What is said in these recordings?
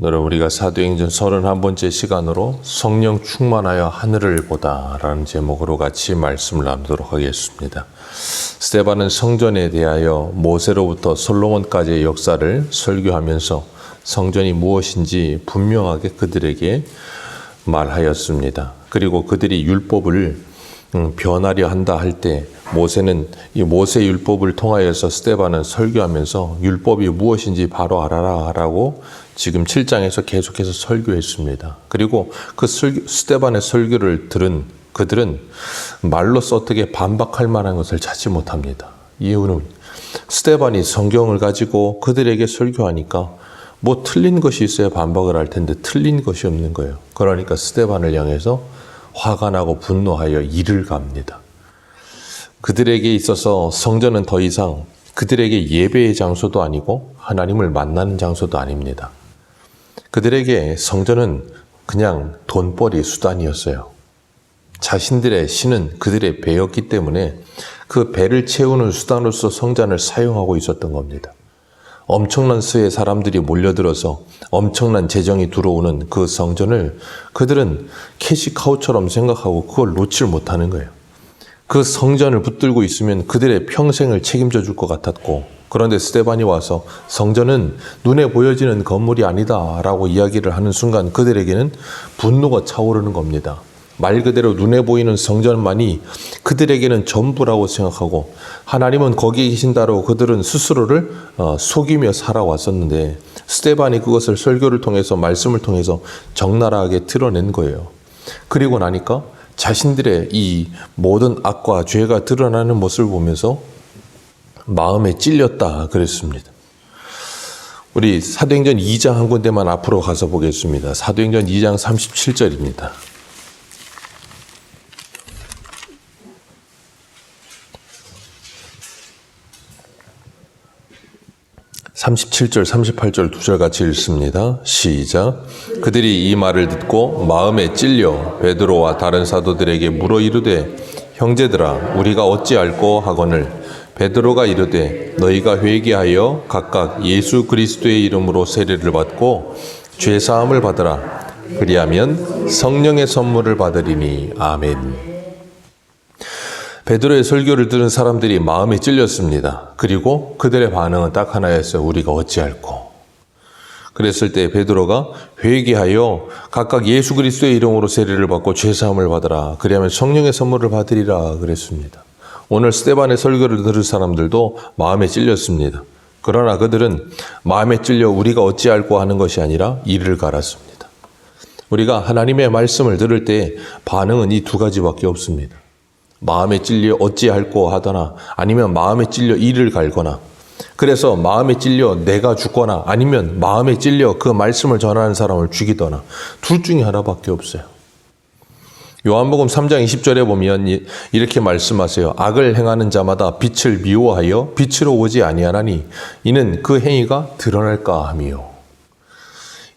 오늘은 우리가 사도행전 31번째 시간으로 성령 충만하여 하늘을 보다 라는 제목으로 같이 말씀을 나누도록 하겠습니다. 스데반은 성전에 대하여 모세로부터 솔로몬까지의 역사를 설교하면서 성전이 무엇인지 분명하게 그들에게 말하였습니다. 그리고 그들이 율법을 변하려 한다 할 때 모세는 이 모세 율법을 통하여서 스데반은 설교하면서 율법이 무엇인지 바로 알아라 라고 지금 7장에서 계속해서 설교했습니다. 그리고 그 스데반의 설교를 들은 그들은 말로써 어떻게 반박할 만한 것을 찾지 못합니다. 이유는 스데반이 성경을 가지고 그들에게 설교하니까 뭐 틀린 것이 있어야 반박을 할 텐데 틀린 것이 없는 거예요. 그러니까 스데반을 향해서 화가 나고 분노하여 이를 갑니다. 그들에게 있어서 성전은 더 이상 그들에게 예배의 장소도 아니고 하나님을 만나는 장소도 아닙니다. 그들에게 성전은 그냥 돈벌이 수단이었어요. 자신들의 신은 그들의 배였기 때문에 그 배를 채우는 수단으로서 성전을 사용하고 있었던 겁니다. 엄청난 수의 사람들이 몰려들어서 엄청난 재정이 들어오는 그 성전을 그들은 캐시카우처럼 생각하고 그걸 놓칠 못하는 거예요. 그 성전을 붙들고 있으면 그들의 평생을 책임져 줄 것 같았고, 그런데 스데반이 와서 성전은 눈에 보여지는 건물이 아니다 라고 이야기를 하는 순간 그들에게는 분노가 차오르는 겁니다. 말 그대로 눈에 보이는 성전만이 그들에게는 전부라고 생각하고 하나님은 거기에 계신다고 그들은 스스로를 속이며 살아왔었는데 스데반이 그것을 설교를 통해서 말씀을 통해서 적나라하게 드러낸 거예요. 그리고 나니까 자신들의 이 모든 악과 죄가 드러나는 모습을 보면서 마음에 찔렸다 그랬습니다. 우리 사도행전 2장 한 군데만 앞으로 가서 보겠습니다. 사도행전 2장 37절입니다. 37절, 38절 두 절 같이 읽습니다. 시작. 그들이 이 말을 듣고 마음에 찔려 베드로와 다른 사도들에게 물어 이르되 형제들아 우리가 어찌할꼬 하거늘 베드로가 이르되 너희가 회개하여 각각 예수 그리스도의 이름으로 세례를 받고 죄사함을 받으라. 그리하면 성령의 선물을 받으리니. 아멘. 베드로의 설교를 들은 사람들이 마음에 찔렸습니다. 그리고 그들의 반응은 딱 하나였어요. 우리가 어찌할꼬. 그랬을 때 베드로가 회개하여 각각 예수 그리스도의 이름으로 세례를 받고 죄사함을 받으라. 그리하면 성령의 선물을 받으리라 그랬습니다. 오늘 스데반의 설교를 들은 사람들도 마음에 찔렸습니다. 그러나 그들은 마음에 찔려 우리가 어찌할꼬 하는 것이 아니라 이를 갈았습니다. 우리가 하나님의 말씀을 들을 때 반응은 이 두 가지밖에 없습니다. 마음에 찔려 어찌할꼬 하거나 아니면 마음에 찔려 이를 갈거나, 그래서 마음에 찔려 내가 죽거나 아니면 마음에 찔려 그 말씀을 전하는 사람을 죽이거나, 둘 중에 하나밖에 없어요. 요한복음 3장 20절에 보면 이렇게 말씀하세요. 악을 행하는 자마다 빛을 미워하여 빛으로 오지 아니하나니 이는 그 행위가 드러날까 함이요.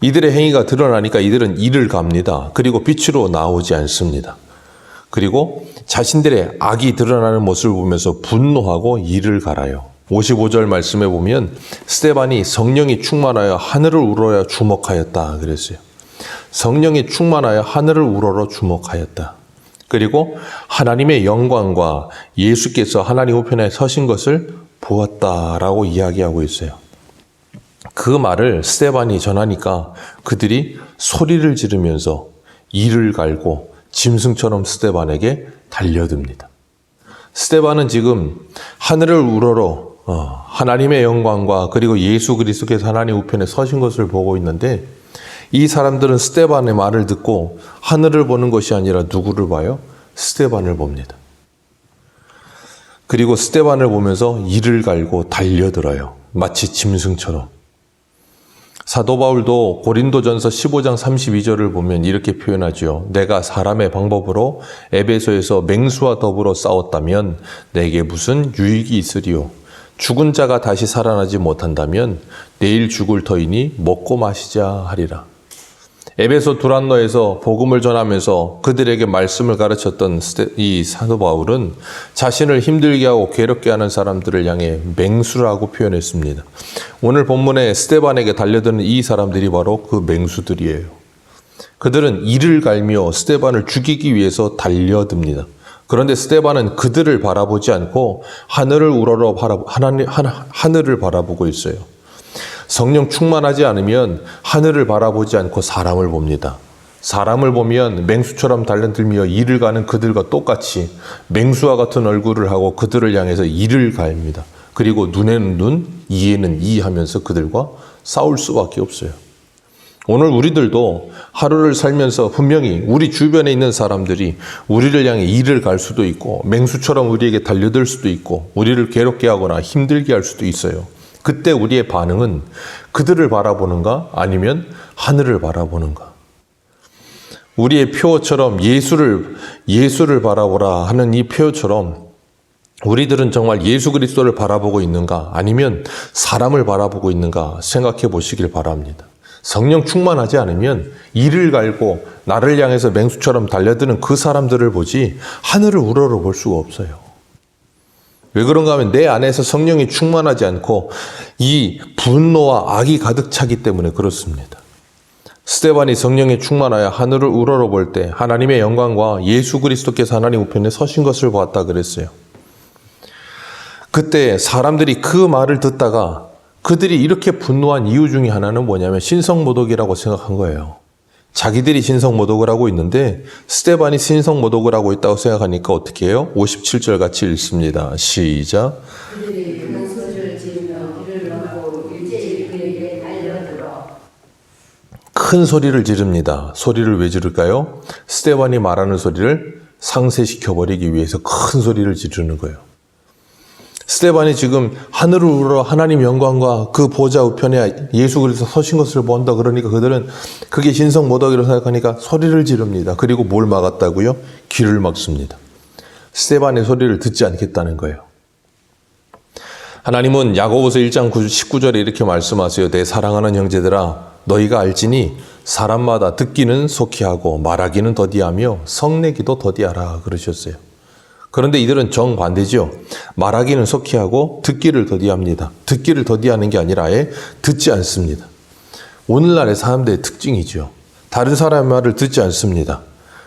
이들의 행위가 드러나니까 이들은 이를 갑니다. 그리고 빛으로 나오지 않습니다. 그리고 자신들의 악이 드러나는 모습을 보면서 분노하고 이를 갈아요. 55절 말씀에 보면 스데반이 성령이 충만하여 하늘을 우러러 주목하였다 그랬어요. 성령이 충만하여 하늘을 우러러 주목하였다. 그리고 하나님의 영광과 예수께서 하나님 우편에 서신 것을 보았다라고 이야기하고 있어요. 그 말을 스데반이 전하니까 그들이 소리를 지르면서 이를 갈고 짐승처럼 스데반에게 달려듭니다. 스데반은 지금 하늘을 우러러 하나님의 영광과 그리고 예수 그리스도께서 하나님 우편에 서신 것을 보고 있는데, 이 사람들은 스데반의 말을 듣고 하늘을 보는 것이 아니라 누구를 봐요? 스데반을 봅니다. 그리고 스데반을 보면서 이를 갈고 달려들어요. 마치 짐승처럼. 사도 바울도 고린도전서 15장 32절을 보면 이렇게 표현하죠. 내가 사람의 방법으로 에베소에서 맹수와 더불어 싸웠다면 내게 무슨 유익이 있으리요. 죽은 자가 다시 살아나지 못한다면 내일 죽을 터이니 먹고 마시자 하리라. 에베소 두란노에서 복음을 전하면서 그들에게 말씀을 가르쳤던 이 사도 바울은 자신을 힘들게 하고 괴롭게 하는 사람들을 향해 맹수라고 표현했습니다. 오늘 본문에 스데반에게 달려드는 이 사람들이 바로 그 맹수들이에요. 그들은 이를 갈며 스데반을 죽이기 위해서 달려듭니다. 그런데 스데반은 그들을 바라보지 않고 하늘을 우러러 하늘을 바라보고 있어요. 성령 충만하지 않으면 하늘을 바라보지 않고 사람을 봅니다. 사람을 보면 맹수처럼 달려들며 이를 가는 그들과 똑같이 맹수와 같은 얼굴을 하고 그들을 향해서 이를 갈입니다. 그리고 눈에는 눈, 이에는 이 하면서 그들과 싸울 수밖에 없어요. 오늘 우리들도 하루를 살면서 분명히 우리 주변에 있는 사람들이 우리를 향해 이를 갈 수도 있고 맹수처럼 우리에게 달려들 수도 있고 우리를 괴롭게 하거나 힘들게 할 수도 있어요. 그때 우리의 반응은 그들을 바라보는가 아니면 하늘을 바라보는가? 우리의 표어처럼 예수를 바라보라 하는 이 표어처럼 우리들은 정말 예수 그리스도를 바라보고 있는가 아니면 사람을 바라보고 있는가 생각해 보시길 바랍니다. 성령 충만하지 않으면 이를 갈고 나를 향해서 맹수처럼 달려드는 그 사람들을 보지 하늘을 우러러 볼 수가 없어요. 왜 그런가 하면 내 안에서 성령이 충만하지 않고 이 분노와 악이 가득 차기 때문에 그렇습니다. 스데반이 성령에 충만하여 하늘을 우러러 볼 때 하나님의 영광과 예수 그리스도께서 하나님 우편에 서신 것을 보았다 그랬어요. 그때 사람들이 그 말을 듣다가 그들이 이렇게 분노한 이유 중에 하나는 뭐냐면 신성모독이라고 생각한 거예요. 자기들이 신성모독을 하고 있는데 스데반이 신성모독을 하고 있다고 생각하니까 어떻게 해요? 57절 같이 읽습니다. 시작. 그들이 큰 소리를 지르며 이를 막고 일제히 그에게 달려들어. 큰 소리를 지릅니다. 소리를 왜 지를까요? 스데반이 말하는 소리를 상쇄시켜버리기 위해서 큰 소리를 지르는 거예요. 스데반이 지금 하늘을 우러러 하나님 영광과 그 보좌 우편에 예수 그리스도 서신 것을 본다 그러니까 그들은 그게 신성모독이라고 생각하니까 소리를 지릅니다. 그리고 뭘 막았다고요? 귀를 막습니다. 스데반의 소리를 듣지 않겠다는 거예요. 하나님은 야고보서 1장 19절에 이렇게 말씀하세요. 내 사랑하는 형제들아 너희가 알지니 사람마다 듣기는 속히 하고 말하기는 더디하며 성내기도 더디하라 그러셨어요. 그런데 이들은 정반대죠. 말하기는 속히 하고 듣기를 더디합니다. 듣기를 더디하는 게 아니라 아예 듣지 않습니다. 오늘날의 사람들의 특징이죠. 다른 사람의 말을 듣지 않습니다.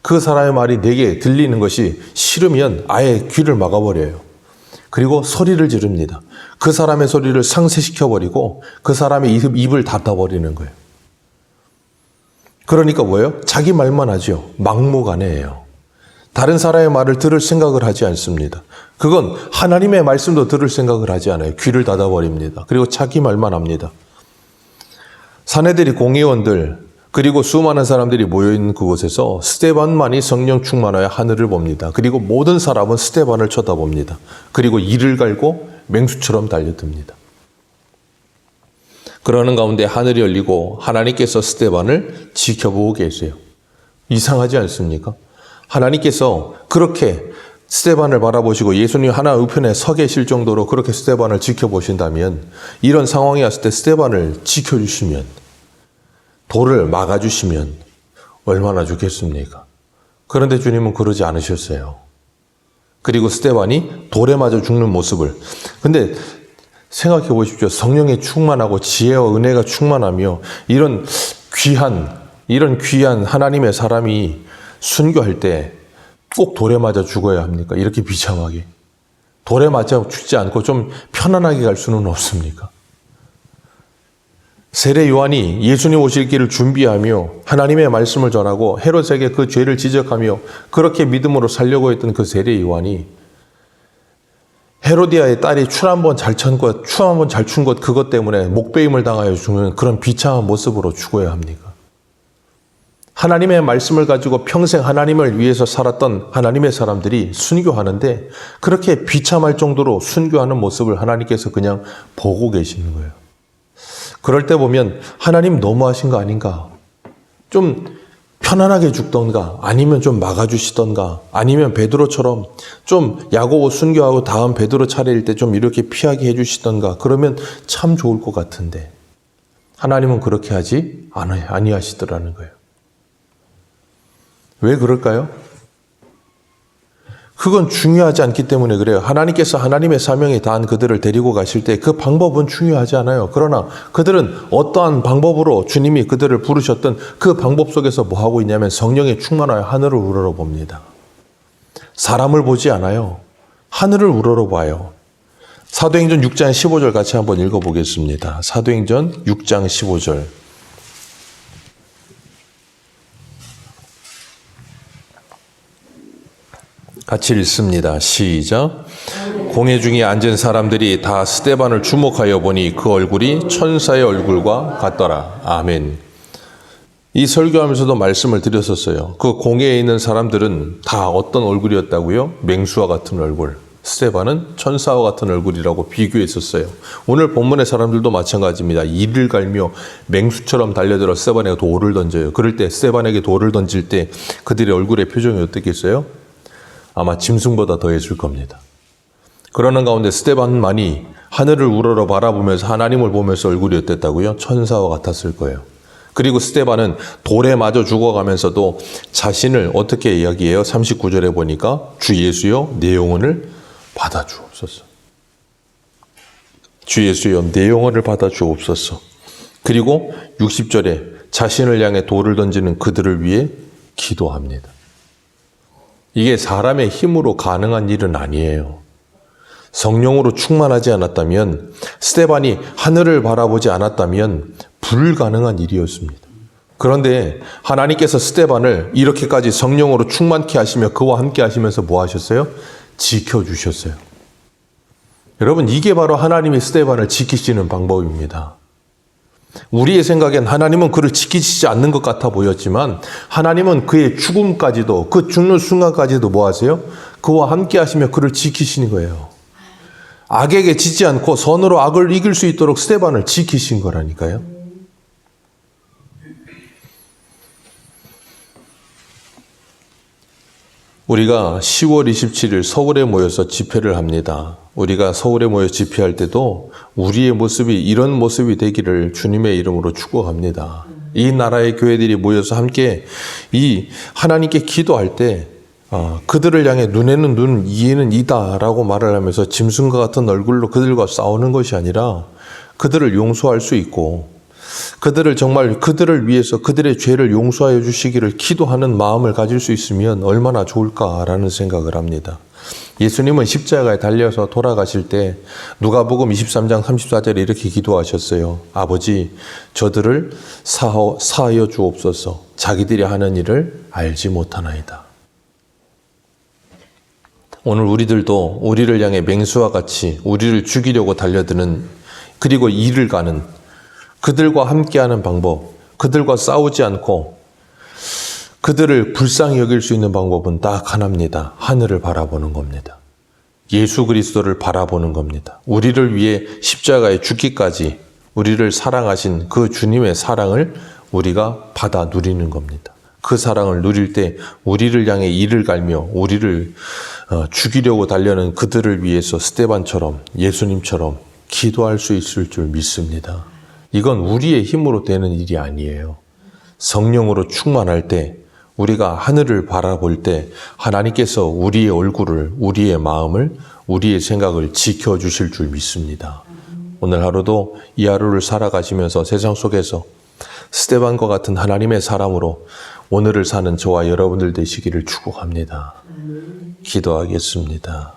그 사람의 말이 내게 들리는 것이 싫으면 아예 귀를 막아버려요. 그리고 소리를 지릅니다. 그 사람의 소리를 상쇄시켜버리고 그 사람의 입을 닫아버리는 거예요. 그러니까 뭐예요? 자기 말만 하죠. 막무가내예요. 다른 사람의 말을 들을 생각을 하지 않습니다. 그건 하나님의 말씀도 들을 생각을 하지 않아요. 귀를 닫아버립니다. 그리고 자기 말만 합니다. 사내들이 공의원들 그리고 수많은 사람들이 모여있는 그곳에서 스데반만이 성령 충만하여 하늘을 봅니다. 그리고 모든 사람은 스데반을 쳐다봅니다. 그리고 이를 갈고 맹수처럼 달려듭니다. 그러는 가운데 하늘이 열리고 하나님께서 스데반을 지켜보고 계세요. 이상하지 않습니까? 하나님께서 그렇게 스데반을 바라보시고 예수님 하나 우편에 서 계실 정도로 그렇게 스데반을 지켜보신다면 이런 상황이 왔을 때 스데반을 지켜주시면 돌을 막아주시면 얼마나 좋겠습니까? 그런데 주님은 그러지 않으셨어요. 그리고 스데반이 돌에 맞아 죽는 모습을 근데 생각해 보십시오. 성령에 충만하고 지혜와 은혜가 충만하며 이런 귀한 하나님의 사람이 순교할 때 꼭 돌에 맞아 죽어야 합니까? 이렇게 비참하게. 돌에 맞아 죽지 않고 좀 편안하게 갈 수는 없습니까? 세례 요한이 예수님 오실 길을 준비하며 하나님의 말씀을 전하고 헤롯에게 그 죄를 지적하며 그렇게 믿음으로 살려고 했던 그 세례 요한이 헤로디아의 딸이 춤 한 번 잘 춘 것 그것 때문에 목베임을 당하여 죽는 그런 비참한 모습으로 죽어야 합니까? 하나님의 말씀을 가지고 평생 하나님을 위해서 살았던 하나님의 사람들이 순교하는데 그렇게 비참할 정도로 순교하는 모습을 하나님께서 그냥 보고 계시는 거예요. 그럴 때 보면 하나님 너무하신 거 아닌가? 좀 편안하게 죽던가 아니면 좀 막아주시던가 아니면 베드로처럼 좀 야고보 순교하고 다음 베드로 차례일 때 좀 이렇게 피하게 해주시던가 그러면 참 좋을 것 같은데 하나님은 그렇게 하지 아니하시더라는 거예요. 왜 그럴까요? 그건 중요하지 않기 때문에 그래요. 하나님께서 하나님의 사명에 다한 그들을 데리고 가실 때 그 방법은 중요하지 않아요. 그러나 그들은 어떠한 방법으로 주님이 그들을 부르셨던 그 방법 속에서 뭐 하고 있냐면 성령에 충만하여 하늘을 우러러봅니다. 사람을 보지 않아요. 하늘을 우러러봐요. 사도행전 6장 15절 같이 한번 읽어보겠습니다. 사도행전 6장 15절. 같이 읽습니다. 시작. 공회 중에 앉은 사람들이 다 스데반을 주목하여 보니 그 얼굴이 천사의 얼굴과 같더라. 아멘. 이 설교하면서도 말씀을 드렸었어요. 그 공회에 있는 사람들은 다 어떤 얼굴이었다고요? 맹수와 같은 얼굴. 스데반은 천사와 같은 얼굴이라고 비교했었어요. 오늘 본문의 사람들도 마찬가지입니다. 이를 갈며 맹수처럼 달려들어 스데반에게 돌을 던져요. 그럴 때 스데반에게 돌을 던질 때 그들의 얼굴의 표정이 어떻겠어요? 아마 짐승보다 더해질 겁니다. 그러는 가운데 스데반만이 하늘을 우러러 바라보면서 하나님을 보면서 얼굴이 어땠다고요? 천사와 같았을 거예요. 그리고 스데반은 돌에 맞아 죽어가면서도 자신을 어떻게 이야기해요? 39절에 보니까 주 예수여 내 영혼을 받아 주옵소서. 주 예수여 내 영혼을 받아 주옵소서. 그리고 60절에 자신을 향해 돌을 던지는 그들을 위해 기도합니다. 이게 사람의 힘으로 가능한 일은 아니에요. 성령으로 충만하지 않았다면, 스데반이 하늘을 바라보지 않았다면 불가능한 일이었습니다. 그런데 하나님께서 스데반을 이렇게까지 성령으로 충만케 하시며 그와 함께 하시면서 뭐 하셨어요? 지켜주셨어요. 여러분, 이게 바로 하나님이 스데반을 지키시는 방법입니다. 우리의 생각엔 하나님은 그를 지키시지 않는 것 같아 보였지만 하나님은 그의 죽음까지도, 그 죽는 순간까지도 뭐 하세요? 그와 함께 하시며 그를 지키시는 거예요. 악에게 지지 않고 선으로 악을 이길 수 있도록 스데반을 지키신 거라니까요. 우리가 10월 27일 서울에 모여서 집회를 합니다. 우리가 서울에 모여 집회할 때도 우리의 모습이 이런 모습이 되기를 주님의 이름으로 축복합니다. 이 나라의 교회들이 모여서 함께 이 하나님께 기도할 때 그들을 향해 눈에는 눈, 이에는 이다라고 말을 하면서 짐승과 같은 얼굴로 그들과 싸우는 것이 아니라 그들을 용서할 수 있고 그들을 정말 그들을 위해서 그들의 죄를 용서하여 주시기를 기도하는 마음을 가질 수 있으면 얼마나 좋을까라는 생각을 합니다. 예수님은 십자가에 달려서 돌아가실 때 누가복음 23장 34절에 이렇게 기도하셨어요. 아버지, 저들을 사하여 주옵소서. 자기들이 하는 일을 알지 못하나이다. 오늘 우리들도 우리를 향해 맹수와 같이 우리를 죽이려고 달려드는, 그리고 일을 가는 그들과 함께하는 방법, 그들과 싸우지 않고 그들을 불쌍히 여길 수 있는 방법은 딱 하나입니다. 하늘을 바라보는 겁니다. 예수 그리스도를 바라보는 겁니다. 우리를 위해 십자가에 죽기까지 우리를 사랑하신 그 주님의 사랑을 우리가 받아 누리는 겁니다. 그 사랑을 누릴 때 우리를 향해 이를 갈며 우리를 죽이려고 달려는 그들을 위해서 스데반처럼, 예수님처럼 기도할 수 있을 줄 믿습니다. 이건 우리의 힘으로 되는 일이 아니에요. 성령으로 충만할 때, 우리가 하늘을 바라볼 때 하나님께서 우리의 얼굴을, 우리의 마음을, 우리의 생각을 지켜주실 줄 믿습니다. 오늘 하루도 이 하루를 살아가시면서 세상 속에서 스데반과 같은 하나님의 사람으로 오늘을 사는 저와 여러분들 되시기를 축복합니다. 기도하겠습니다.